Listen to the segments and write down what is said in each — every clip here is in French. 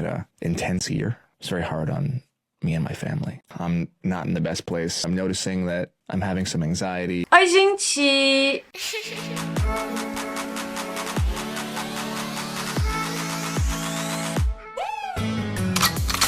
a intense year. It's very hard on me and my family. I'm not in the best place. I'm noticing that I'm having some anxiety. Oi, gente!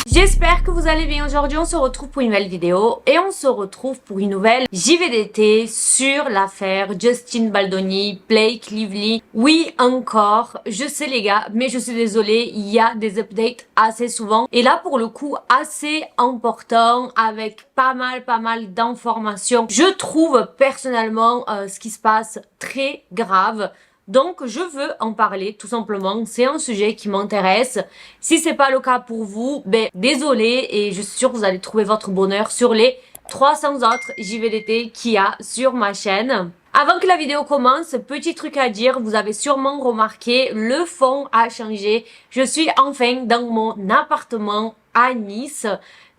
J'espère que vous allez bien. Aujourd'hui on se retrouve pour une nouvelle vidéo et on se retrouve pour une nouvelle JVDT sur l'affaire Justin Baldoni, Blake Lively. Oui, encore, je sais les gars, mais je suis désolée, il y a des updates assez souvent et là pour le coup assez important avec pas mal d'informations. Je trouve personnellement ce qui se passe très grave. Donc je veux en parler tout simplement, c'est un sujet qui m'intéresse. Si c'est pas le cas pour vous, ben désolé et je suis sûre que vous allez trouver votre bonheur sur les 300 autres JVDT qu'il y a sur ma chaîne. Avant que la vidéo commence, petit truc à dire, vous avez sûrement remarqué, le fond a changé. Je suis enfin dans mon appartement à Nice.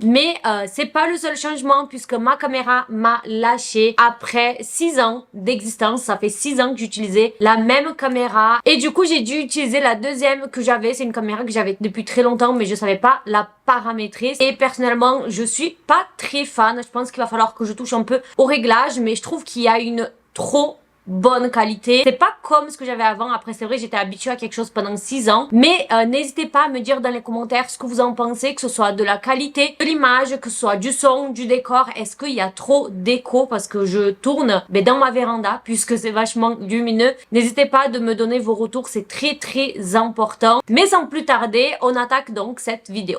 Mais c'est pas le seul changement puisque ma caméra m'a lâché après 6 ans d'existence. Ça fait 6 ans que j'utilisais la même caméra. Et du coup, j'ai dû utiliser la deuxième que j'avais. C'est une caméra que j'avais depuis très longtemps mais je savais pas la paramétrer. Et personnellement, je suis pas très fan. Je pense qu'il va falloir que je touche un peu au réglage. Mais je trouve qu'il y a une trop bonne qualité. C'est pas comme ce que j'avais avant. Après, c'est vrai, j'étais habituée à quelque chose pendant 6 ans. Mais n'hésitez pas à me dire dans les commentaires ce que vous en pensez, que ce soit de la qualité de l'image, que ce soit du son, du décor. Est-ce qu'il y a trop d'écho parce que je tourne dans ma véranda puisque c'est vachement lumineux. N'hésitez pas de me donner vos retours, c'est très important. Mais sans plus tarder, on attaque donc cette vidéo.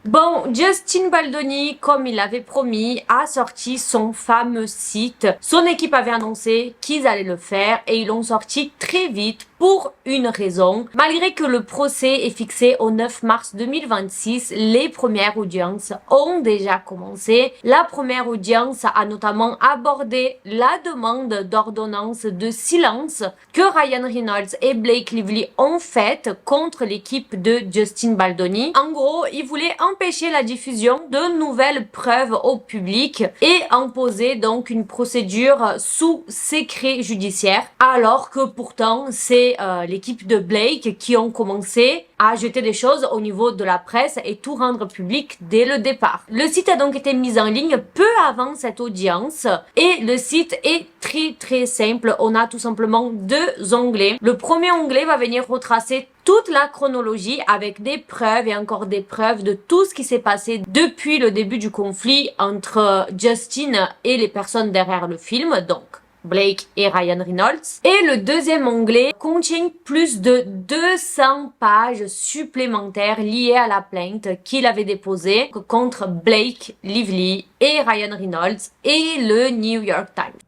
Bon, Justin Baldoni, comme il l'avait promis, a sorti son fameux site. Son équipe avait annoncé qu'ils allaient le faire et ils l'ont sorti très vite pour une raison. Malgré que le procès est fixé au 9 mars 2026, les premières audiences ont déjà commencé. La première audience a notamment abordé la demande d'ordonnance de silence que Ryan Reynolds et Blake Lively ont faite contre l'équipe de Justin Baldoni. En gros, ils voulaient empêcher la diffusion de nouvelles preuves au public et imposer donc une procédure sous secret judiciaire, alors que pourtant c'est l'équipe de Blake qui ont commencé à jeter des choses au niveau de la presse et tout rendre public dès le départ. Le site a donc été mis en ligne peu avant cette audience et le site est très simple. On a tout simplement 2 onglets. Le premier onglet va venir retracer toute la chronologie avec des preuves et encore des preuves de tout ce qui s'est passé depuis le début du conflit entre Justin et les personnes derrière le film, donc Blake et Ryan Reynolds. Et le deuxième onglet contient plus de 200 pages supplémentaires liées à la plainte qu'il avait déposée contre Blake Lively et Ryan Reynolds et le New York Times.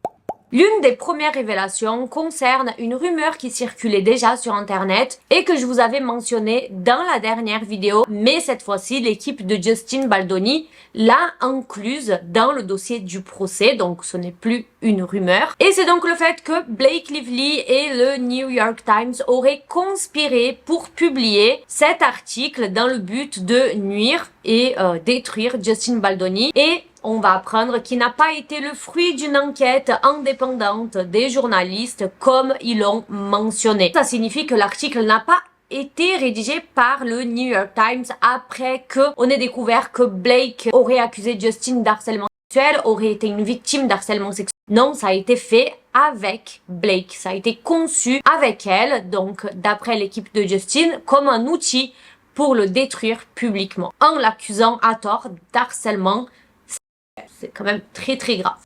L'une des premières révélations concerne une rumeur qui circulait déjà sur internet et que je vous avais mentionné dans la dernière vidéo, mais cette fois-ci l'équipe de Justin Baldoni l'a incluse dans le dossier du procès, donc ce n'est plus une rumeur. Et c'est donc le fait que Blake Lively et le New York Times auraient conspiré pour publier cet article dans le but de nuire et détruire Justin Baldoni. Et on va apprendre qu'il n'a pas été le fruit d'une enquête indépendante des journalistes comme ils l'ont mentionné. Ça signifie que l'article n'a pas été rédigé par le New York Times après qu'on ait découvert que Blake aurait accusé Justin d'harcèlement sexuel, aurait été une victime d'harcèlement sexuel. Non, ça a été fait avec Blake. Ça a été conçu avec elle, donc d'après l'équipe de Justin, comme un outil pour le détruire publiquement en l'accusant à tort d'harcèlement. C'est quand même très grave.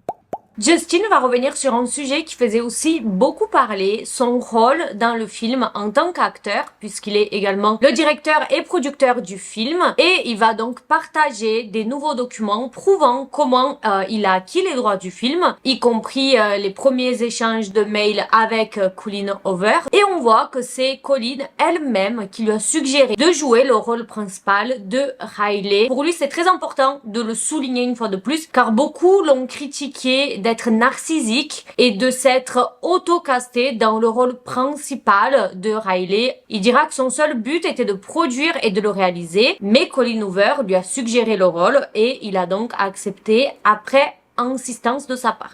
Justin va revenir sur un sujet qui faisait aussi beaucoup parler, son rôle dans le film en tant qu'acteur, puisqu'il est également le directeur et producteur du film, et il va donc partager des nouveaux documents prouvant comment il a acquis les droits du film, y compris les premiers échanges de mails avec Colleen Hoover, et on voit que c'est Colleen elle-même qui lui a suggéré de jouer le rôle principal de Riley. Pour lui, c'est très important de le souligner une fois de plus, car beaucoup l'ont critiqué d'être narcissique et de s'être auto-casté dans le rôle principal de Riley. Il dira que son seul but était de produire et de le réaliser, mais Colleen Hoover lui a suggéré le rôle et il a donc accepté après insistance de sa part.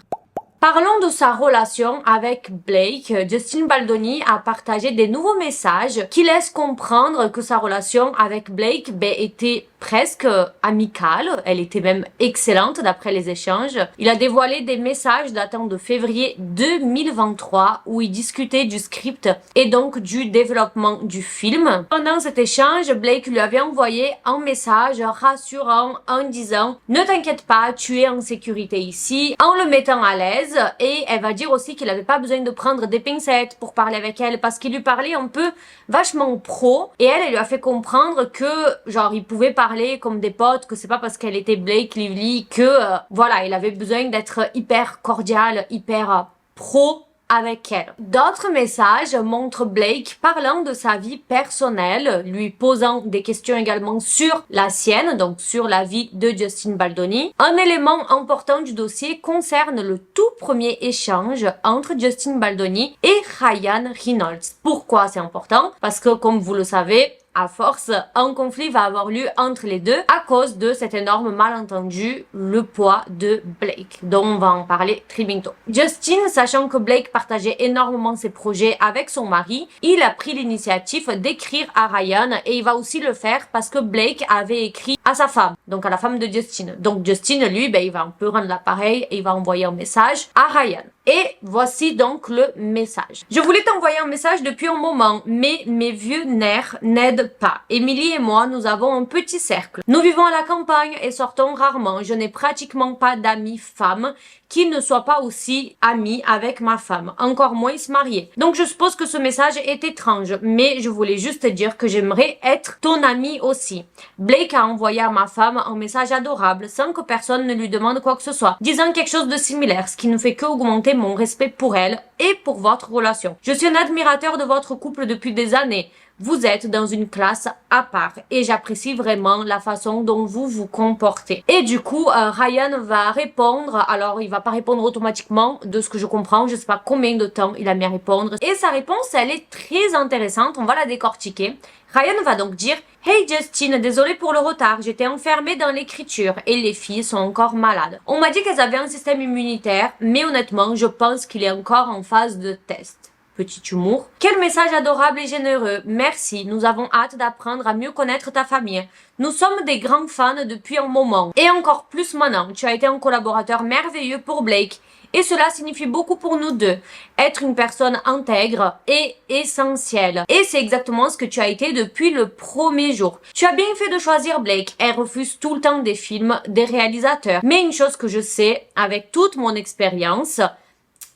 Parlons de sa relation avec Blake. Justin Baldoni a partagé des nouveaux messages qui laissent comprendre que sa relation avec Blake était presque amicale, elle était même excellente d'après les échanges. Il a dévoilé des messages datant de février 2023 où il discutait du script et donc du développement du film. Pendant cet échange, Blake lui avait envoyé un message rassurant en disant « Ne t'inquiète pas, tu es en sécurité ici », en le mettant à l'aise, et elle va dire aussi qu'il n'avait pas besoin de prendre des pincettes pour parler avec elle parce qu'il lui parlait un peu vachement pro, et elle lui a fait comprendre que genre il pouvait parler comme des potes, que c'est pas parce qu'elle était Blake Lively que voilà, il avait besoin d'être hyper cordial, hyper pro avec elle. D'autres messages montrent Blake parlant de sa vie personnelle, lui posant des questions également sur la sienne, donc sur la vie de Justin Baldoni. Un élément important du dossier concerne le tout premier échange entre Justin Baldoni et Ryan Reynolds. Pourquoi c'est important? Parce que comme vous le savez, à force, un conflit va avoir lieu entre les deux à cause de cet énorme malentendu, le poids de Blake, dont on va en parler très bientôt. Justin, sachant que Blake partageait énormément ses projets avec son mari, il a pris l'initiative d'écrire à Ryan, et il va aussi le faire parce que Blake avait écrit à sa femme, donc à la femme de Justin. Donc Justin, lui, il va un peu rendre l'appareil et il va envoyer un message à Ryan. Et voici donc le message. Je voulais t'envoyer un message depuis un moment, mais mes vieux nerfs n'aident pas. Émilie et moi, nous avons un petit cercle. Nous vivons à la campagne et sortons rarement. Je n'ai pratiquement pas d'amis femmes qui ne soient pas aussi amis avec ma femme, encore moins se marier. Donc je suppose que ce message est étrange, mais je voulais juste te dire que j'aimerais être ton ami aussi. Blake a envoyé à ma femme un message adorable sans que personne ne lui demande quoi que ce soit, disant quelque chose de similaire, ce qui ne fait qu'augmenter mon respect pour elle et pour votre relation. Je suis un admirateur de votre couple depuis des années. Vous êtes dans une classe à part et j'apprécie vraiment la façon dont vous vous comportez. Et du coup, Ryan va répondre. Alors, il va pas répondre automatiquement, de ce que je comprends. Je sais pas combien de temps il a mis à répondre. Et sa réponse, elle est très intéressante. On va la décortiquer. Ryan va donc dire « Hey Justin, désolé pour le retard, j'étais enfermée dans l'écriture et les filles sont encore malades. On m'a dit qu'elles avaient un système immunitaire, mais honnêtement, je pense qu'il est encore en phase de test. » Petit humour. Quel message adorable et généreux. Merci. Nous avons hâte d'apprendre à mieux connaître ta famille. Nous sommes des grands fans depuis un moment. Et encore plus maintenant. Tu as été un collaborateur merveilleux pour Blake. Et cela signifie beaucoup pour nous deux. Être une personne intègre est essentiel. Et c'est exactement ce que tu as été depuis le premier jour. Tu as bien fait de choisir Blake. Elle refuse tout le temps des films, des réalisateurs. Mais une chose que je sais, avec toute mon expérience,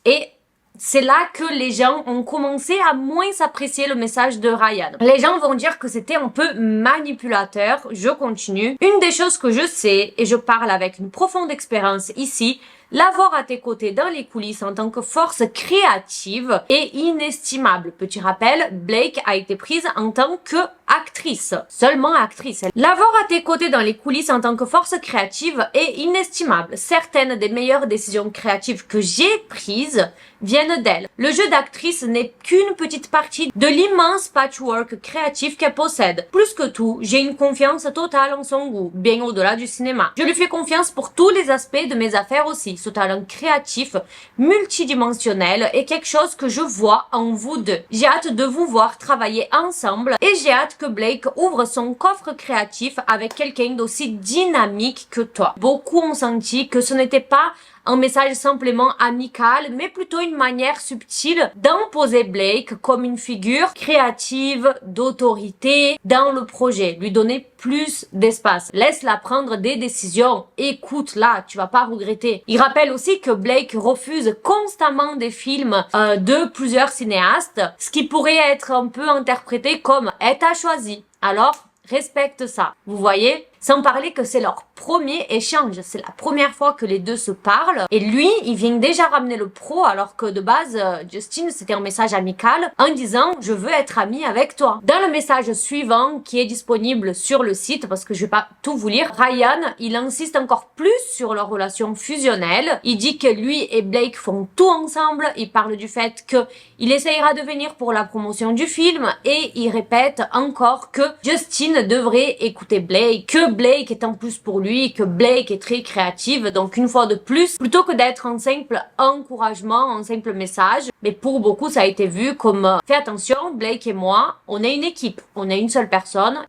et c'est là que les gens ont commencé à moins s'apprécier le message de Ryan. Les gens vont dire que c'était un peu manipulateur. Je continue. Une des choses que je sais, et je parle avec une profonde expérience ici, l'avoir à tes côtés dans les coulisses en tant que force créative est inestimable. Petit rappel, Blake a été prise en tant que actrice. Seulement actrice. L'avoir à tes côtés dans les coulisses en tant que force créative est inestimable. Certaines des meilleures décisions créatives que j'ai prises viennent d'elle. Le jeu d'actrice n'est qu'une petite partie de l'immense patchwork créatif qu'elle possède. Plus que tout, j'ai une confiance totale en son goût, bien au-delà du cinéma. Je lui fais confiance pour tous les aspects de mes affaires aussi. Ce talent créatif, multidimensionnel est quelque chose que je vois en vous deux. J'ai hâte de vous voir travailler ensemble et j'ai hâte que Blake ouvre son coffre créatif avec quelqu'un d'aussi dynamique que toi. Beaucoup ont senti que ce n'était pas un message simplement amical, mais plutôt une manière subtile d'imposer Blake comme une figure créative, d'autorité dans le projet, lui donner plus d'espace. Laisse-la prendre des décisions, écoute-la, tu vas pas regretter. Il rappelle aussi que Blake refuse constamment des films de plusieurs cinéastes, ce qui pourrait être un peu interprété comme « elle t'a choisi ». Alors, respecte ça. Vous voyez ? Sans parler que c'est leur premier échange. C'est la première fois que les deux se parlent. Et lui, il vient déjà ramener le pro alors que de base, Justin, c'était un message amical en disant « Je veux être ami avec toi ». Dans le message suivant qui est disponible sur le site, parce que je vais pas tout vous lire, Ryan, il insiste encore plus sur leur relation fusionnelle. Il dit que lui et Blake font tout ensemble. Il parle du fait qu'il essayera de venir pour la promotion du film et il répète encore que Justin devrait écouter Blake, que Blake est en plus pour lui, que Blake est très créative. Donc une fois de plus, plutôt que d'être un simple encouragement, un simple message, mais pour beaucoup ça a été vu comme fais attention, Blake et moi, on est une équipe, on est une seule personne.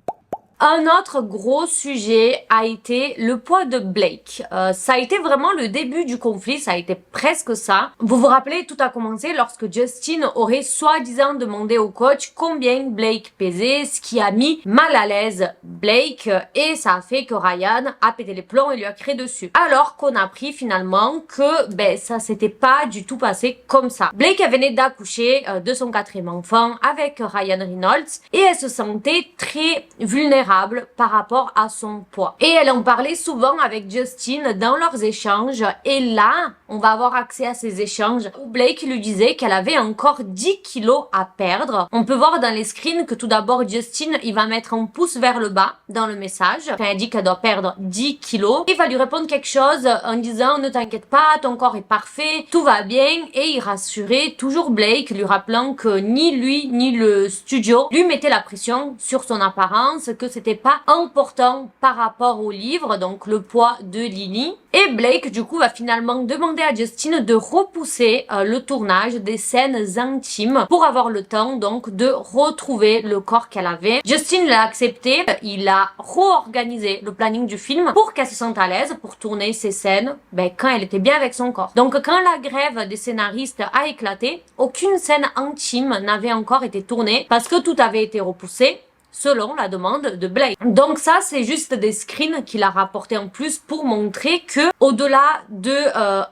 Un autre gros sujet a été le poids de Blake. Ça a été vraiment le début du conflit, ça a été presque ça. Vous vous rappelez, tout a commencé lorsque Justin aurait soi-disant demandé au coach combien Blake pesait, ce qui a mis mal à l'aise Blake et ça a fait que Ryan a pété les plombs et lui a crié dessus. Alors qu'on a appris finalement que ça s'était pas du tout passé comme ça. Blake venait d'accoucher de son 4e enfant avec Ryan Reynolds et elle se sentait très vulnérable par rapport à son poids. Et elle en parlait souvent avec Justin dans leurs échanges et là, on va avoir accès à ces échanges où Blake lui disait qu'elle avait encore 10 kilos à perdre. On peut voir dans les screens que tout d'abord Justin, il va mettre un pouce vers le bas dans le message quand elle dit qu'elle doit perdre 10 kilos. Il va lui répondre quelque chose en disant ne t'inquiète pas, ton corps est parfait, tout va bien et il rassurait toujours Blake lui rappelant que ni lui ni le studio lui mettaient la pression sur son apparence, que c'était pas important par rapport au livre, donc le poids de Lily. Et Blake, du coup, va finalement demander à Justin de repousser le tournage des scènes intimes pour avoir le temps, donc, de retrouver le corps qu'elle avait. Justin l'a accepté, il a réorganisé le planning du film pour qu'elle se sente à l'aise pour tourner ces scènes quand elle était bien avec son corps. Donc, quand la grève des scénaristes a éclaté, aucune scène intime n'avait encore été tournée parce que tout avait été repoussé selon la demande de Blake. Donc ça, c'est juste des screens qu'il a rapporté en plus pour montrer que, au-delà de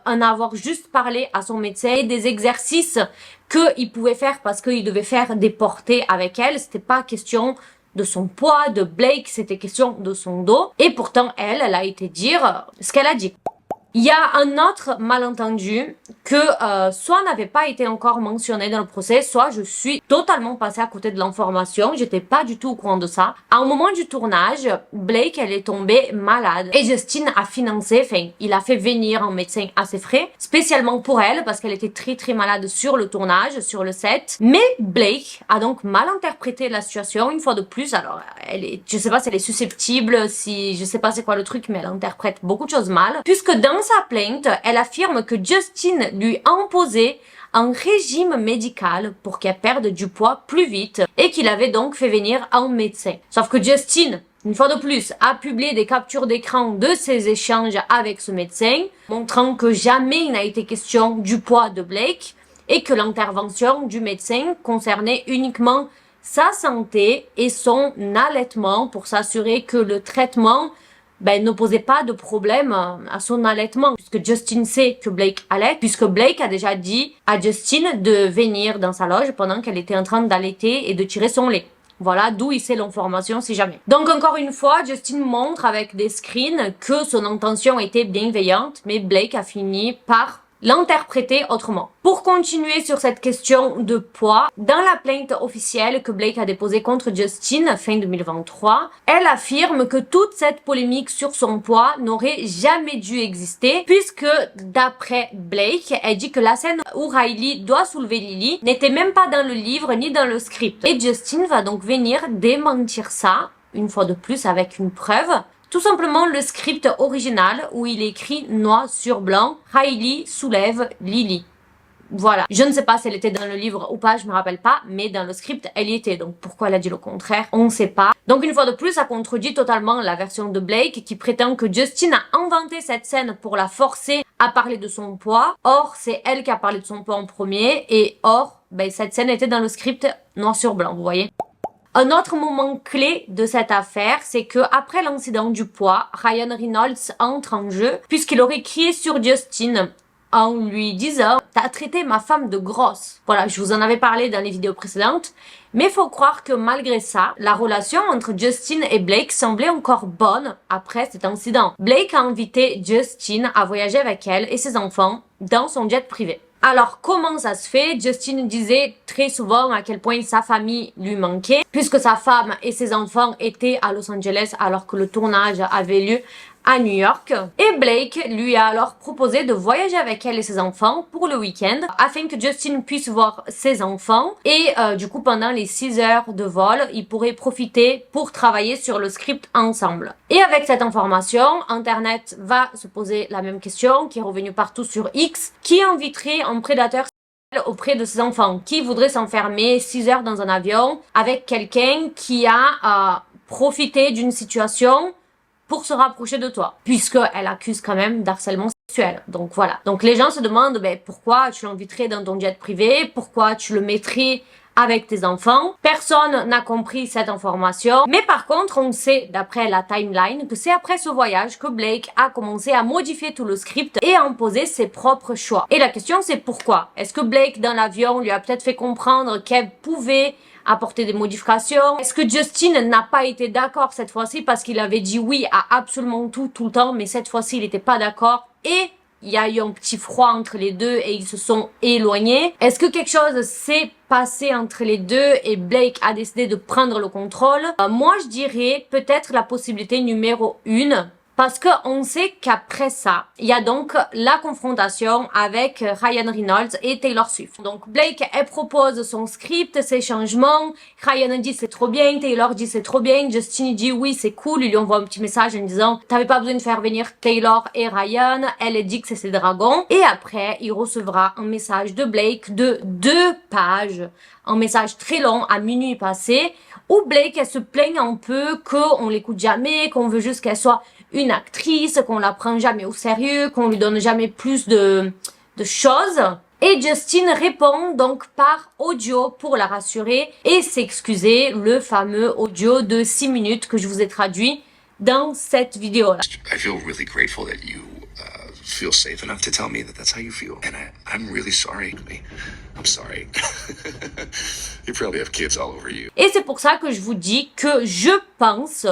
en avoir juste parlé à son médecin et des exercices qu'il pouvait faire parce qu'il devait faire des portées avec elle, c'était pas question de son poids, de Blake, c'était question de son dos. Et pourtant, elle a été dire ce qu'elle a dit. Il y a un autre malentendu que soit n'avait pas été encore mentionné dans le procès, soit je suis totalement passée à côté de l'information, j'étais pas du tout au courant de ça. À un moment du tournage, Blake, elle est tombée malade et Justin a financé, il a fait venir un médecin à ses frais, spécialement pour elle parce qu'elle était très malade sur le tournage, sur le set. Mais Blake a donc mal interprété la situation une fois de plus. Alors, je sais pas si elle est susceptible, je sais pas c'est quoi le truc, mais elle interprète beaucoup de choses mal, puisque dans sa plainte, elle affirme que Justin lui a imposé un régime médical pour qu'elle perde du poids plus vite et qu'il avait donc fait venir un médecin. Sauf que Justin, une fois de plus, a publié des captures d'écran de ses échanges avec ce médecin, montrant que jamais il n'a été question du poids de Blake et que l'intervention du médecin concernait uniquement sa santé et son allaitement pour s'assurer que le traitement ne posait pas de problème à son allaitement, puisque Justin sait que Blake allait, puisque Blake a déjà dit à Justin de venir dans sa loge pendant qu'elle était en train d'allaiter et de tirer son lait. Voilà d'où il sait l'information si jamais. Donc encore une fois, Justin montre avec des screens que son intention était bienveillante, mais Blake a fini par l'interpréter autrement. Pour continuer sur cette question de poids, dans la plainte officielle que Blake a déposée contre Justin fin 2023, elle affirme que toute cette polémique sur son poids n'aurait jamais dû exister puisque d'après Blake, elle dit que la scène où Riley doit soulever Lily n'était même pas dans le livre ni dans le script. Et Justin va donc venir démentir ça, une fois de plus avec une preuve. Tout simplement le script original où il est écrit noir sur blanc, Riley soulève Lily. Voilà. Je ne sais pas si elle était dans le livre ou pas, je me rappelle pas, mais dans le script, elle y était. Donc pourquoi elle a dit le contraire, on ne sait pas. Donc une fois de plus, ça contredit totalement la version de Blake qui prétend que Justin a inventé cette scène pour la forcer à parler de son poids. Or, c'est elle qui a parlé de son poids en premier et or, cette scène était dans le script noir sur blanc, vous voyez. Un autre moment clé de cette affaire, c'est que après l'incident du poids, Ryan Reynolds entre en jeu puisqu'il aurait crié sur Justin en lui disant « T'as traité ma femme de grosse ». Voilà, je vous en avais parlé dans les vidéos précédentes, mais faut croire que malgré ça, la relation entre Justin et Blake semblait encore bonne après cet incident. Blake a invité Justin à voyager avec elle et ses enfants dans son jet privé. Alors, comment ça se fait? Justin disait très souvent à quel point sa famille lui manquait, puisque sa femme et ses enfants étaient à Los Angeles alors que le tournage avait lieu à New York et Blake lui a alors proposé de voyager avec elle et ses enfants pour le week-end afin que Justin puisse voir ses enfants et du coup pendant les 6 heures de vol, ils pourraient profiter pour travailler sur le script ensemble. Et avec cette information, Internet va se poser la même question qui est revenue partout sur X, qui inviterait un prédateur auprès de ses enfants, qui voudrait s'enfermer 6 heures dans un avion avec quelqu'un qui a profité d'une situation pour se rapprocher de toi, puisqu'elle accuse quand même d'harcèlement sexuel. Donc voilà. Donc les gens se demandent pourquoi tu l'inviterais dans ton jet privé, pourquoi tu le mettrais avec tes enfants. Personne n'a compris cette information. Mais par contre, on sait, d'après la timeline, que c'est après ce voyage que Blake a commencé à modifier tout le script et à imposer ses propres choix. Et la question, c'est pourquoi? Est-ce que Blake, dans l'avion, lui a peut-être fait comprendre qu'elle pouvait apporter des modifications? Est-ce que Justin n'a pas été d'accord cette fois-ci parce qu'il avait dit oui à absolument tout le temps, mais cette fois-ci, il n'était pas d'accord et il y a eu un petit froid entre les deux et ils se sont éloignés? Est-ce que quelque chose s'est passé entre les deux et Blake a décidé de prendre le contrôle? Moi, je dirais peut-être la possibilité numéro 1. Parce qu'on sait qu'après ça, il y a donc la confrontation avec Ryan Reynolds et Taylor Swift. Donc Blake, elle propose son script, ses changements. Ryan dit c'est trop bien, Taylor dit c'est trop bien, Justin dit oui c'est cool, il lui envoie un petit message en disant t'avais pas besoin de faire venir Taylor et Ryan, elle dit que c'est ses dragons. Et après, il recevra un message de Blake de 2 pages, un message très long à minuit passé, où Blake elle se plaigne un peu qu'on l'écoute jamais, qu'on veut juste qu'elle soit une actrice, qu'on la prend jamais au sérieux, qu'on lui donne jamais plus de choses. Et Justin répond donc par audio pour la rassurer et s'excuser, le fameux audio de 6 minutes que je vous ai traduit dans cette vidéo-là. I feel really grateful that you feel safe enough to tell me that that's how you feel. And I'm really sorry. I'm sorry. You probably have kids all over you. Et c'est pour ça que je vous dis que je pense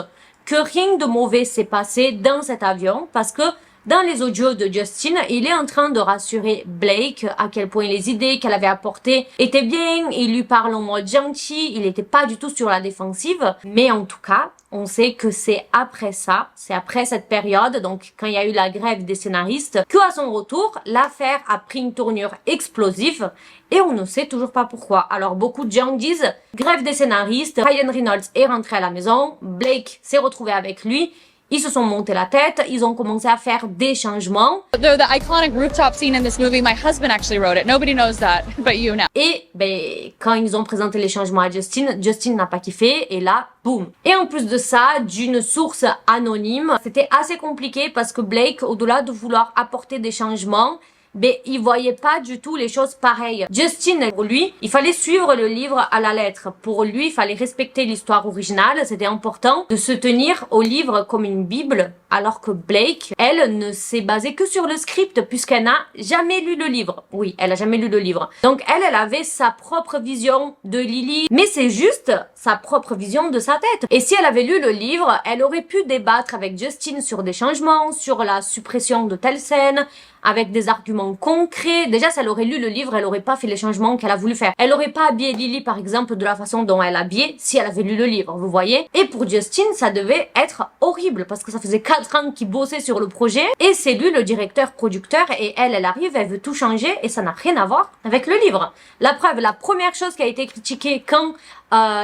que rien de mauvais s'est passé dans cet avion parce que dans les audios de Justin, il est en train de rassurer Blake à quel point les idées qu'elle avait apportées étaient bien, il lui parle en mode gentil, il n'était pas du tout sur la défensive, mais en tout cas, on sait que c'est après ça, c'est après cette période, donc quand il y a eu la grève des scénaristes, qu'à son retour, l'affaire a pris une tournure explosive et on ne sait toujours pas pourquoi. Alors beaucoup de gens disent, grève des scénaristes, Ryan Reynolds est rentré à la maison, Blake s'est retrouvé avec lui, ils se sont montés la tête, ils ont commencé à faire des changements. The iconic rooftop scene in this movie, my husband actually wrote it. Nobody knows that, but you know. Et quand ils ont présenté les changements à Justin, Justin n'a pas kiffé et là, boum. Et en plus de ça, d'une source anonyme, c'était assez compliqué parce que Blake, au-delà de vouloir apporter des changements, il voyait pas du tout les choses pareilles. Justin, pour lui, il fallait suivre le livre à la lettre. Pour lui, il fallait respecter l'histoire originale. C'était important de se tenir au livre comme une bible. Alors que Blake, elle ne s'est basée que sur le script puisqu'elle n'a jamais lu le livre. Oui, elle a jamais lu le livre. Donc elle avait sa propre vision de Lily. Mais c'est juste sa propre vision de sa tête. Et si elle avait lu le livre, elle aurait pu débattre avec Justin sur des changements, sur la suppression de telle scène, avec des arguments concrets. Déjà, si elle aurait lu le livre, elle aurait pas fait les changements qu'elle a voulu faire. Elle aurait pas habillé Lily, par exemple, de la façon dont elle habillait si elle avait lu le livre, vous voyez. Et pour Justin, ça devait être horrible parce que ça faisait 4 ans qu'il bossait sur le projet et c'est lui le directeur producteur et elle arrive, elle veut tout changer et ça n'a rien à voir avec le livre. La preuve, la première chose qui a été critiquée quand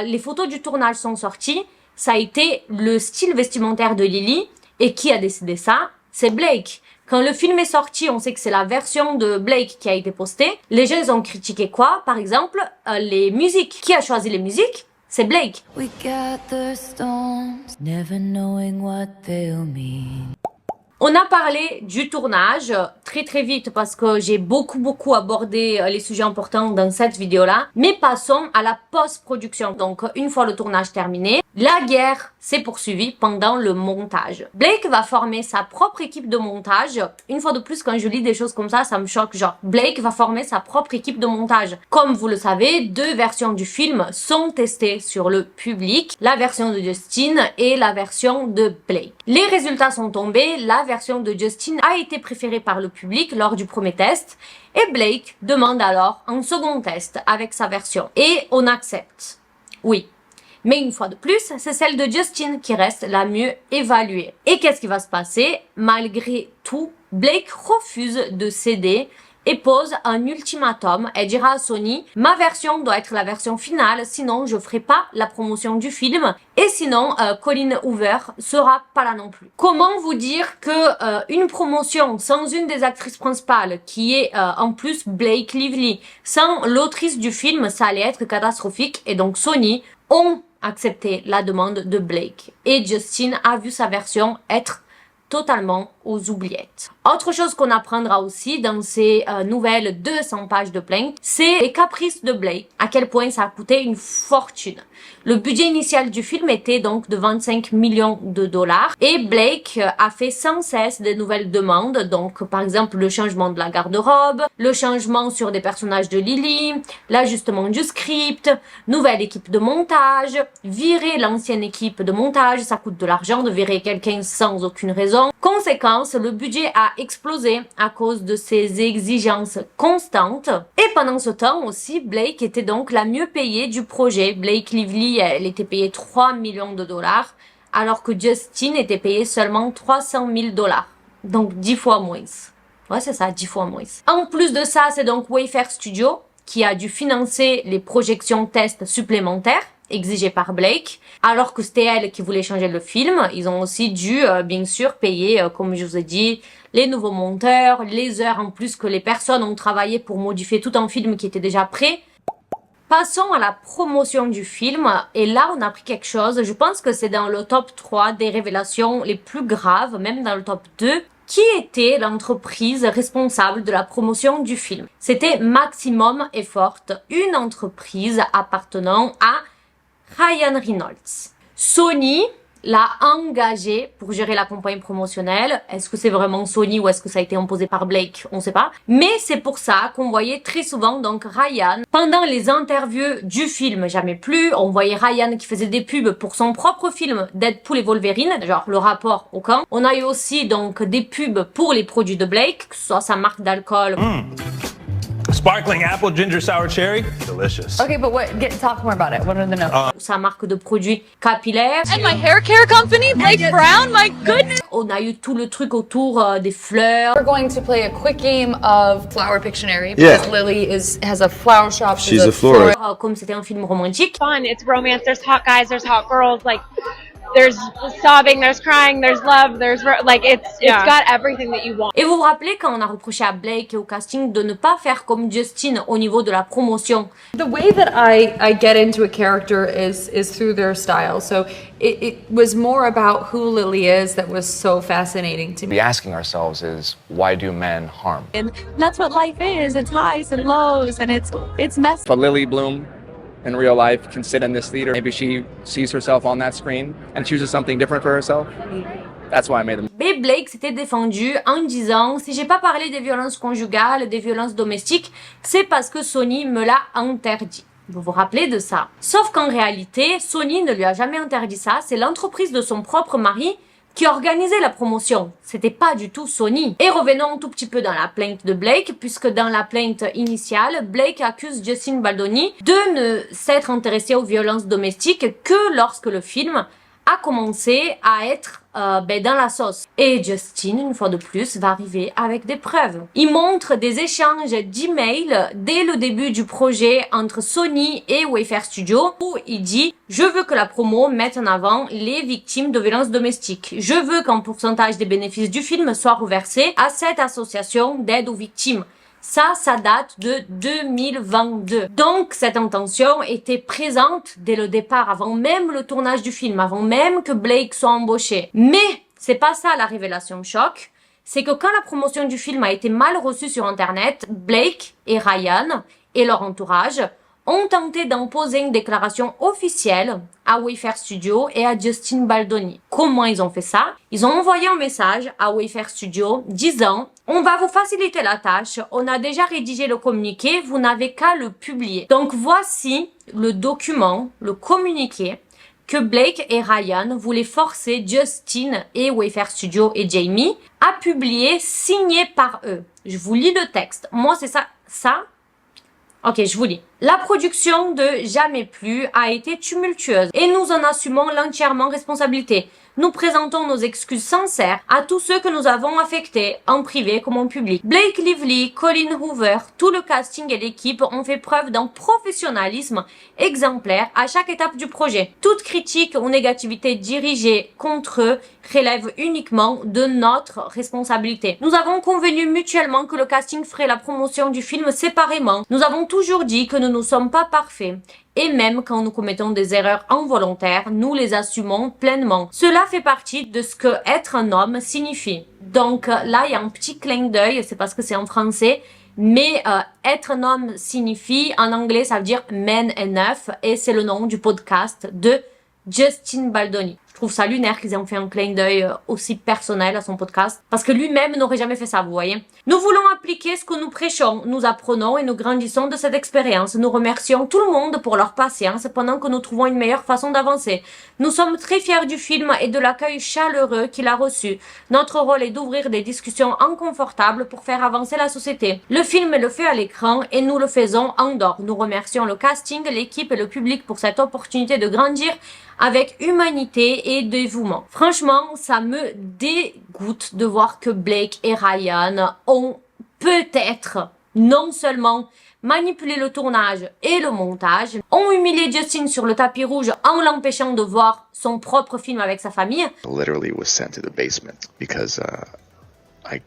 les photos du tournage sont sorties, ça a été le style vestimentaire de Lily et qui a décidé ça? C'est Blake. Quand le film est sorti, on sait que c'est la version de Blake qui a été postée. Les gens, ils ont critiqué quoi? Par exemple, les musiques. Qui a choisi les musiques? C'est Blake. We gather storms, never knowing what they'll mean. On a parlé du tournage très vite parce que j'ai beaucoup abordé les sujets importants dans cette vidéo-là. Mais passons à la post-production. Donc, une fois le tournage terminé, la guerre s'est poursuivie pendant le montage. Blake va former sa propre équipe de montage. Une fois de plus, quand je lis des choses comme ça me choque. Genre, Blake va former sa propre équipe de montage. Comme vous le savez, 2 versions du film sont testées sur le public. La version de Justin et la version de Blake. Les résultats sont tombés. La version de Justin a été préférée par le public lors du premier test. Et Blake demande alors un second test avec sa version. Et on accepte. Oui. Mais une fois de plus, c'est celle de Justin qui reste la mieux évaluée. Et qu'est-ce qui va se passer? Malgré tout, Blake refuse de céder et pose un ultimatum. Elle dira à Sony, ma version doit être la version finale, sinon je ferai pas la promotion du film, et sinon Colleen Hoover sera pas là non plus. Comment vous dire que une promotion sans une des actrices principales, qui est en plus Blake Lively, sans l'autrice du film, ça allait être catastrophique, et donc Sony ont accepté la demande de Blake. Et Justin a vu sa version être totalement aux oubliettes. Autre chose qu'on apprendra aussi dans ces nouvelles 200 pages de plainte, c'est les caprices de Blake, à quel point ça a coûté une fortune. Le budget initial du film était donc de 25 millions de dollars et Blake a fait sans cesse des nouvelles demandes, donc par exemple le changement de la garde-robe, le changement sur des personnages de Lily, l'ajustement du script, nouvelle équipe de montage, virer l'ancienne équipe de montage, ça coûte de l'argent de virer quelqu'un sans aucune raison. Conséquence, le budget a explosé à cause de ces exigences constantes. Et pendant ce temps aussi, Blake était donc la mieux payée du projet. Blake Lively, elle était payée 3 millions de dollars, alors que Justin était payé seulement 300 000 dollars. Donc 10 fois moins. Ouais, c'est ça, 10 fois moins. En plus de ça, c'est donc Wayfair Studio qui a dû financer les projections tests supplémentaires exigées par Blake, alors que c'était elle qui voulait changer le film. Ils ont aussi dû, bien sûr, payer, comme je vous ai dit, les nouveaux monteurs, les heures en plus que les personnes ont travaillé pour modifier tout un film qui était déjà prêt. Passons à la promotion du film, et là on a appris quelque chose, je pense que c'est dans le top 3 des révélations les plus graves, même dans le top 2, qui était l'entreprise responsable de la promotion du film. C'était Maximum Effort, une entreprise appartenant à Ryan Reynolds. Sony l'a engagé pour gérer la campagne promotionnelle. Est-ce que c'est vraiment Sony ou est-ce que ça a été imposé par Blake? On sait pas. Mais c'est pour ça qu'on voyait très souvent donc Ryan pendant les interviews du film Jamais Plus. On voyait Ryan qui faisait des pubs pour son propre film Deadpool et Wolverine, genre le rapport au camp. On a eu aussi donc des pubs pour les produits de Blake, que ce soit sa marque d'alcool. Sparkling apple ginger sour cherry. Delicious. Okay, but talk more about it. What are the notes? Sa marque de produits capillaires. And my hair care company, Blake Brown, my goodness! On a eu tout le truc autour des fleurs. We're going to play a quick game of Flower Pictionary Yeah. because Lily has a flower shop. She's a florist. Comme c'était un film romantique. Fun. It's romance. There's hot guys. There's hot girls. Like, there's sobbing. There's crying. There's love. There's it's got everything that you want. Et vous vous rappelez quand on a reproché à Blake et au casting de ne pas faire comme Justin au niveau de la promotion. The way that I get into a character is through their style. So it was more about who Lily is that was so fascinating to me. Be asking ourselves is, why do men harm? And that's what life is. It's highs and lows, and it's messy. If a Lily Bloom in real life can sit in this theater, maybe she sees herself on that screen and chooses something different for herself. That's why I made them. Mais Blake s'était défendu en disant, si j'ai pas parlé des violences conjugales, des violences domestiques, c'est parce que Sony me l'a interdit. Vous vous rappelez de ça? Sauf qu'en réalité, Sony ne lui a jamais interdit ça, c'est l'entreprise de son propre mari qui organisait la promotion. C'était pas du tout Sony. Et revenons un tout petit peu dans la plainte de Blake, puisque dans la plainte initiale, Blake accuse Justin Baldoni de ne s'être intéressé aux violences domestiques que lorsque le film a commencé à être dans la sauce. Et Justin, une fois de plus, va arriver avec des preuves. Il montre des échanges d'emails dès le début du projet entre Sony et Wayfair Studio où il dit « Je veux que la promo mette en avant les victimes de violences domestiques. Je veux qu'un pourcentage des bénéfices du film soit reversé à cette association d'aide aux victimes. » Ça date de 2022. Donc, cette intention était présente dès le départ, avant même le tournage du film, avant même que Blake soit embauché. Mais, c'est pas ça la révélation choc. C'est que quand la promotion du film a été mal reçue sur Internet, Blake et Ryan et leur entourage ont tenté d'imposer une déclaration officielle à Wayfair Studio et à Justin Baldoni. Comment ils ont fait ça? Ils ont envoyé un message à Wayfair Studio disant « On va vous faciliter la tâche, on a déjà rédigé le communiqué, vous n'avez qu'à le publier. » Donc voici le document, le communiqué que Blake et Ryan voulaient forcer Justin et Wayfair Studio et Jamie à publier, signé par eux. Je vous lis le texte. Moi, c'est ça. Ok, je vous lis. La production de Jamais plus a été tumultueuse et nous en assumons l'entièrement responsabilité. Nous présentons nos excuses sincères à tous ceux que nous avons affectés, en privé comme en public. Blake Lively, Colin Hoover, tout le casting et l'équipe ont fait preuve d'un professionnalisme exemplaire à chaque étape du projet. Toute critique ou négativité dirigée contre eux relève uniquement de notre responsabilité. Nous avons convenu mutuellement que le casting ferait la promotion du film séparément. Nous avons toujours dit que nous ne sommes pas parfaits. Et même quand nous commettons des erreurs involontaires, nous les assumons pleinement. Cela fait partie de ce que être un homme signifie. Donc là, il y a un petit clin d'œil, c'est parce que c'est en français, mais être un homme signifie, en anglais, ça veut dire man enough, et c'est le nom du podcast de Justin Baldoni. Je trouve ça lunaire qu'ils aient fait un clin d'œil aussi personnel à son podcast, parce que lui-même n'aurait jamais fait ça, vous voyez. Nous voulons appliquer ce que nous prêchons, nous apprenons et nous grandissons de cette expérience. Nous remercions tout le monde pour leur patience pendant que nous trouvons une meilleure façon d'avancer. Nous sommes très fiers du film et de l'accueil chaleureux qu'il a reçu. Notre rôle est d'ouvrir des discussions inconfortables pour faire avancer la société. Le film est le fait à l'écran et nous le faisons en dehors. Nous remercions le casting, l'équipe et le public pour cette opportunité de grandir avec humanité et dévouement. Franchement, ça me dégoûte de voir que Blake et Ryan ont peut-être non seulement manipulé le tournage et le montage, ont humilié Justin sur le tapis rouge en l'empêchant de voir son propre film avec sa famille. Literally was sent to the basement because I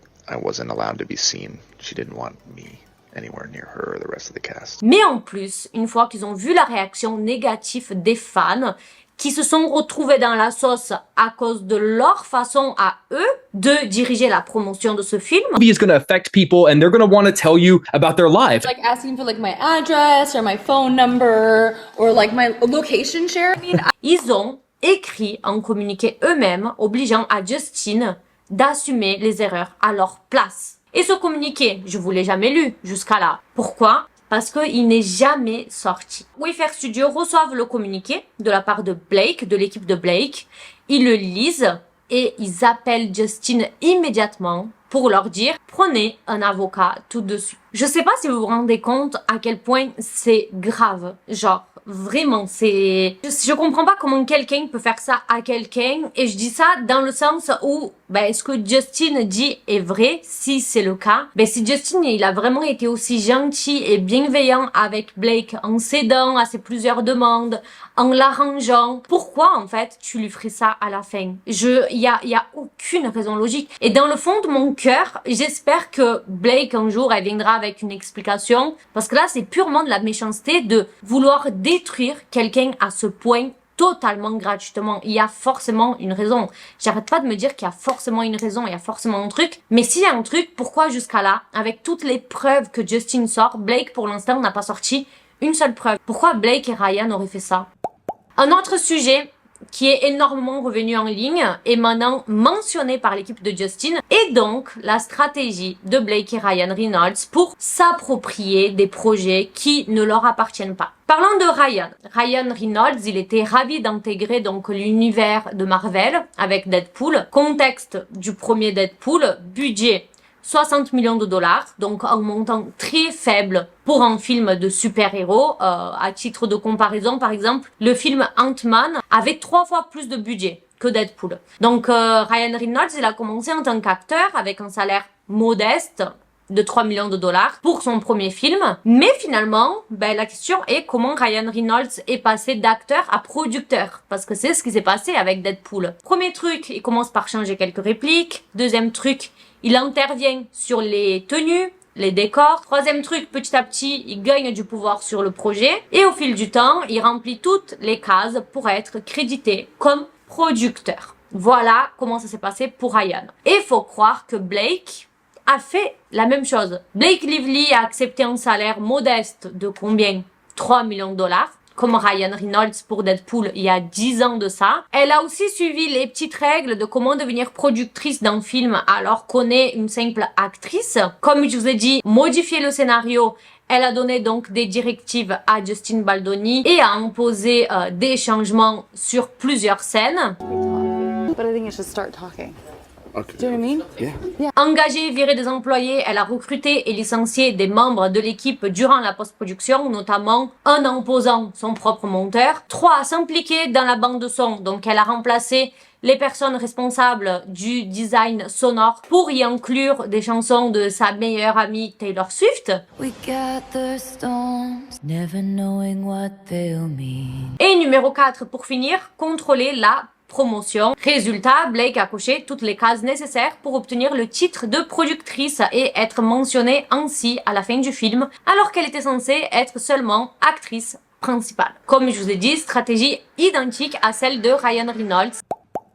wasn't allowed to be seen. She didn't want me anywhere near her or the rest of the cast. Mais en plus, une fois qu'ils ont vu la réaction négative des fans, qui se sont retrouvés dans la sauce à cause de leur façon à eux de diriger la promotion de ce film. Movie is going to affect people and they're going to want to tell you about their lives. Like asking for like my address or my phone number or like my location share. Ils ont écrit un communiqué eux-mêmes obligeant à Justin d'assumer les erreurs à leur place. Et ce communiqué, je vous l'ai jamais lu jusqu'à là. Pourquoi ? Parce qu'il n'est jamais sorti. Wayfair Studios reçoivent le communiqué de la part de Blake, de l'équipe de Blake. Ils le lisent et ils appellent Justin immédiatement pour leur dire « Prenez un avocat tout de suite ». Je sais pas si vous vous rendez compte à quel point c'est grave. Genre, vraiment, c'est... Je comprends pas comment quelqu'un peut faire ça à quelqu'un. Et je dis ça dans le sens où, ce que Justin dit est vrai, si c'est le cas. Si Justin, il a vraiment été aussi gentil et bienveillant avec Blake en cédant à ses plusieurs demandes, en l'arrangeant, pourquoi, en fait, tu lui ferais ça à la fin? Il y a aucune raison logique. Et dans le fond de mon cœur, j'espère que Blake, un jour, elle viendra avec une explication. Parce que là, c'est purement de la méchanceté de vouloir détruire quelqu'un à ce point totalement gratuitement. Il y a forcément une raison. J'arrête pas de me dire qu'il y a forcément une raison, il y a forcément un truc. Mais s'il y a un truc, pourquoi jusqu'à là, avec toutes les preuves que Justin sort, Blake pour l'instant n'a pas sorti une seule preuve? Pourquoi Blake et Ryan auraient fait ça? Un autre sujet qui est énormément revenu en ligne et maintenant mentionné par l'équipe de Justin, et donc la stratégie de Blake et Ryan Reynolds pour s'approprier des projets qui ne leur appartiennent pas. Parlons de Ryan Reynolds, il était ravi d'intégrer donc l'univers de Marvel avec Deadpool. Contexte du premier Deadpool, budget 60 millions de dollars, donc un montant très faible pour un film de super-héros. À titre de comparaison, par exemple, le film Ant-Man avait 3 fois plus de budget que Deadpool. Donc Ryan Reynolds, il a commencé en tant qu'acteur avec un salaire modeste de 3 millions de dollars pour son premier film. Mais finalement, la question est comment Ryan Reynolds est passé d'acteur à producteur. Parce que c'est ce qui s'est passé avec Deadpool. Premier truc, il commence par changer quelques répliques. Deuxième truc, il intervient sur les tenues, les décors. Troisième truc, petit à petit, il gagne du pouvoir sur le projet. Et au fil du temps, il remplit toutes les cases pour être crédité comme producteur. Voilà comment ça s'est passé pour Ryan. Et il faut croire que Blake a fait la même chose. Blake Lively a accepté un salaire modeste de combien? 3 millions de dollars. Comme Ryan Reynolds pour Deadpool il y a 10 ans de ça. Elle a aussi suivi les petites règles de comment devenir productrice d'un film alors qu'on est une simple actrice. Comme je vous ai dit, modifier le scénario. Elle a donné donc des directives à Justin Baldoni et a imposé des changements sur plusieurs scènes. But I think you should start talking. Okay. Do you know what I mean? Yeah. Engagé, viré des employés, elle a recruté et licencié des membres de l'équipe durant la post-production, notamment 1 en posant son propre monteur, 3 à s'impliquer dans la bande de son, donc elle a remplacé les personnes responsables du design sonore pour y inclure des chansons de sa meilleure amie Taylor Swift. We gather storms, never knowing what they'll mean. Et numéro 4, pour finir, contrôler la promotion. Résultat, Blake a coché toutes les cases nécessaires pour obtenir le titre de productrice et être mentionnée ainsi à la fin du film, alors qu'elle était censée être seulement actrice principale. Comme je vous ai dit, stratégie identique à celle de Ryan Reynolds.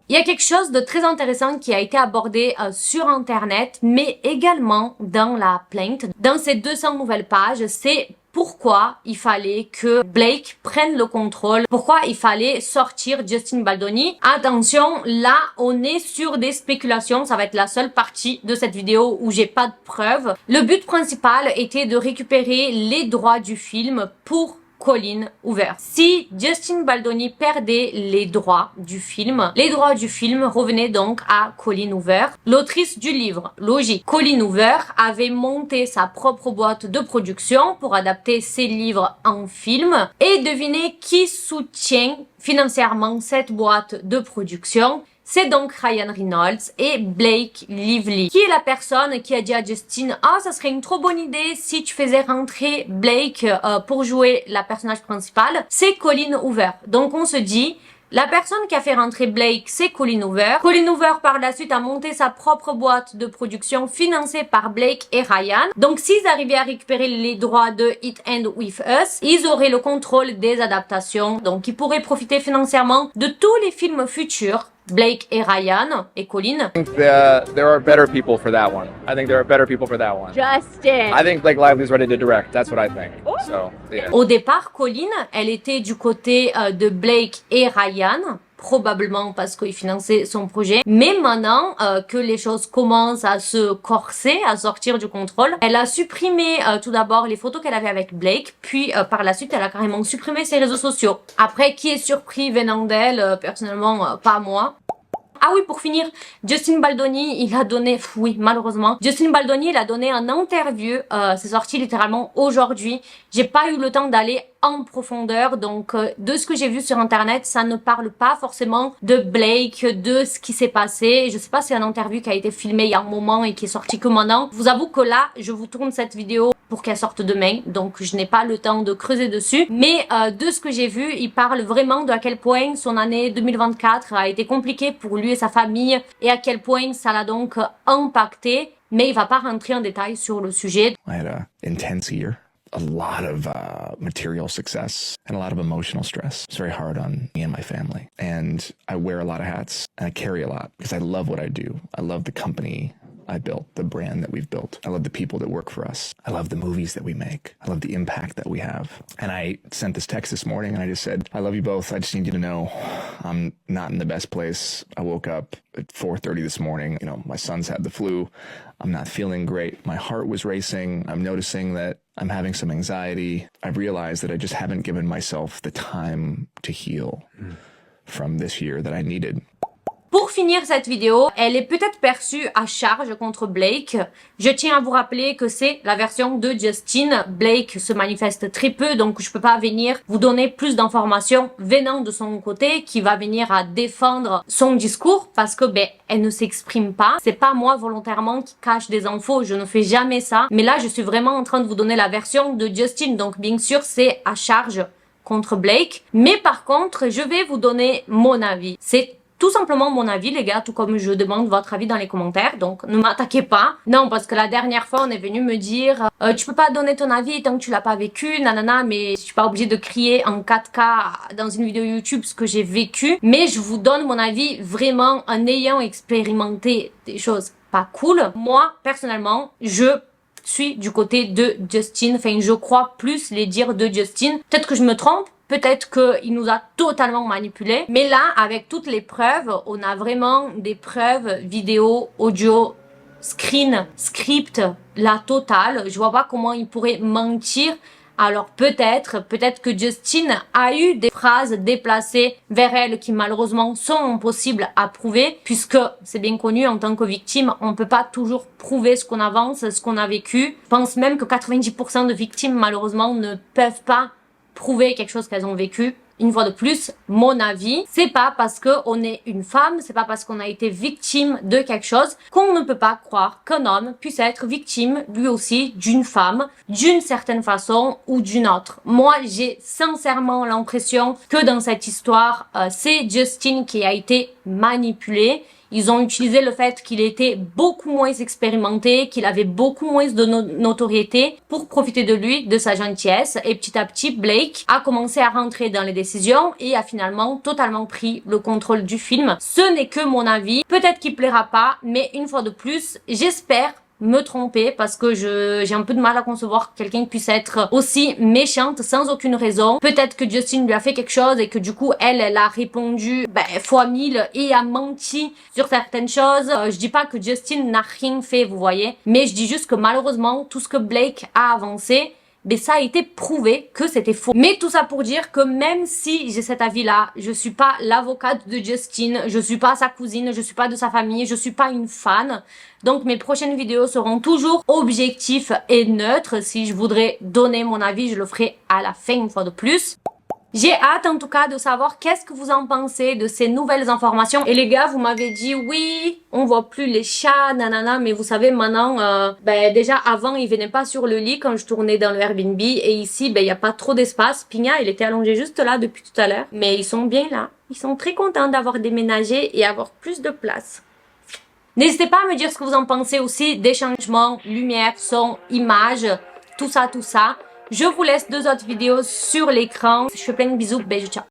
Il y a quelque chose de très intéressant qui a été abordé sur internet, mais également dans la plainte. Dans ces 200 nouvelles pages, c'est pourquoi il fallait que Blake prenne le contrôle, pourquoi il fallait sortir Justin Baldoni. Attention, là, on est sur des spéculations, ça va être la seule partie de cette vidéo où j'ai pas de preuves. Le but principal était de récupérer les droits du film pour Colin Hoover. Si Justin Baldoni perdait les droits du film revenaient donc à Colin Hoover, l'autrice du livre. Logique. Colin Hoover avait monté sa propre boîte de production pour adapter ses livres en film. Et devinez qui soutient financièrement cette boîte de production? C'est donc Ryan Reynolds et Blake Lively. Qui est la personne qui a dit à Justin « Ah, ça serait une trop bonne idée si tu faisais rentrer Blake pour jouer la personnage principale ?» C'est Colin Hoover. Donc on se dit, la personne qui a fait rentrer Blake, c'est Colin Hoover. Colin Hoover, par la suite, a monté sa propre boîte de production financée par Blake et Ryan. Donc, s'ils arrivaient à récupérer les droits de It Ends With Us, ils auraient le contrôle des adaptations. Donc, ils pourraient profiter financièrement de tous les films futurs. Blake et Ryan et Colin. I think there are better people for that one. Justin. I think Blake Lively's ready to direct. That's what I think. So, yeah. Au départ, Colin, elle était du côté de Blake et Ryan, probablement parce qu'il finançait son projet. Mais maintenant que les choses commencent à se corser, à sortir du contrôle, elle a supprimé tout d'abord les photos qu'elle avait avec Blake, puis par la suite, elle a carrément supprimé ses réseaux sociaux. Après, qui est surpris venant d'elle? Personnellement, pas moi. Ah oui, pour finir, Justin Baldoni, il a donné, oui, malheureusement, Justin Baldoni, il a donné un interview, c'est sorti littéralement aujourd'hui. J'ai pas eu le temps d'aller en profondeur, donc de ce que j'ai vu sur internet, ça ne parle pas forcément de Blake, de ce qui s'est passé. Je sais pas si c'est un interview qui a été filmé il y a un moment et qui est sorti que maintenant. Je vous avoue que là, je vous tourne cette vidéo pour qu'elle sorte demain, donc je n'ai pas le temps de creuser dessus. Mais de ce que j'ai vu, il parle vraiment de à quel point son année 2024 a été compliquée pour lui et sa famille et à quel point ça l'a donc impacté. Mais il va pas rentrer en détail sur le sujet. I had an intense year. A lot of material success and a lot of emotional stress. It's very hard on me and my family. And I wear a lot of hats and I carry a lot because I love what I do. I love the company I built, the brand that we've built. I love the people that work for us. I love the movies that we make. I love the impact that we have. And I sent this text this morning and I just said, I love you both. I just need you to know I'm not in the best place. I woke up at 4:30 this morning. You know, my son's had the flu. I'm not feeling great. My heart was racing. I'm noticing that I'm having some anxiety. I've realized that I just haven't given myself the time to heal from this year that I needed. Pour finir cette vidéo, elle est peut-être perçue à charge contre Blake. Je tiens à vous rappeler que c'est la version de Justin. Blake se manifeste très peu, donc je peux pas venir vous donner plus d'informations venant de son côté, qui va venir à défendre son discours parce que elle ne s'exprime pas. C'est pas moi volontairement qui cache des infos, je ne fais jamais ça. Mais là, je suis vraiment en train de vous donner la version de Justin, donc bien sûr, c'est à charge contre Blake. Mais par contre, je vais vous donner mon avis. C'est tout simplement mon avis, les gars, tout comme je demande votre avis dans les commentaires, donc ne m'attaquez pas. Non, parce que la dernière fois, on est venu me dire tu peux pas donner ton avis tant que tu l'as pas vécu, nanana, mais je suis pas obligée de crier en 4K dans une vidéo YouTube ce que j'ai vécu. Mais je vous donne mon avis vraiment en ayant expérimenté des choses pas cool. Moi, personnellement, je suis du côté de Justin, enfin je crois plus les dires de Justin. Peut-être que je me trompe, peut-être qu'il nous a totalement manipulés. Mais là, avec toutes les preuves, on a vraiment des preuves vidéo, audio, screen, script, la totale. Je vois pas comment il pourrait mentir Alors peut-être que Justine a eu des phrases déplacées vers elle qui malheureusement sont impossibles à prouver, puisque c'est bien connu, en tant que victime, on peut pas toujours prouver ce qu'on avance, ce qu'on a vécu. Je pense même que 90% de victimes malheureusement ne peuvent pas prouver quelque chose qu'elles ont vécu. Une fois de plus, mon avis, c'est pas parce qu'on est une femme, c'est pas parce qu'on a été victime de quelque chose qu'on ne peut pas croire qu'un homme puisse être victime lui aussi d'une femme, d'une certaine façon ou d'une autre. Moi, j'ai sincèrement l'impression que dans cette histoire, c'est Justin qui a été manipulé. Ils ont utilisé le fait qu'il était beaucoup moins expérimenté, qu'il avait beaucoup moins de notoriété pour profiter de lui, de sa gentillesse. Et petit à petit, Blake a commencé à rentrer dans les décisions et a finalement totalement pris le contrôle du film. Ce n'est que mon avis. Peut-être qu'il plaira pas, mais une fois de plus, j'espère me tromper parce que j'ai un peu de mal à concevoir que quelqu'un puisse être aussi méchante sans aucune raison. Peut-être que Justin lui a fait quelque chose et que du coup elle a répondu fois 1000 et a menti sur certaines choses. Je dis pas que Justin n'a rien fait, vous voyez, mais je dis juste que malheureusement tout ce que Blake a avancé, ça a été prouvé que c'était faux. Mais tout ça pour dire que même si j'ai cet avis-là, je suis pas l'avocate de Justin, je suis pas sa cousine, je suis pas de sa famille, je suis pas une fan. Donc mes prochaines vidéos seront toujours objectives et neutres. Si je voudrais donner mon avis, je le ferai à la fin une fois de plus. J'ai hâte en tout cas de savoir qu'est-ce que vous en pensez de ces nouvelles informations. Et les gars, vous m'avez dit oui, on voit plus les chats, nanana, mais vous savez maintenant, déjà avant ils venaient pas sur le lit quand je tournais dans le Airbnb et ici il y a pas trop d'espace. Pigna il était allongé juste là depuis tout à l'heure, mais ils sont bien là. Ils sont très contents d'avoir déménagé et avoir plus de place. N'hésitez pas à me dire ce que vous en pensez aussi des changements, lumière, son, image, tout ça. Je vous laisse 2 autres vidéos sur l'écran. Je fais plein de bisous, bisous, ciao.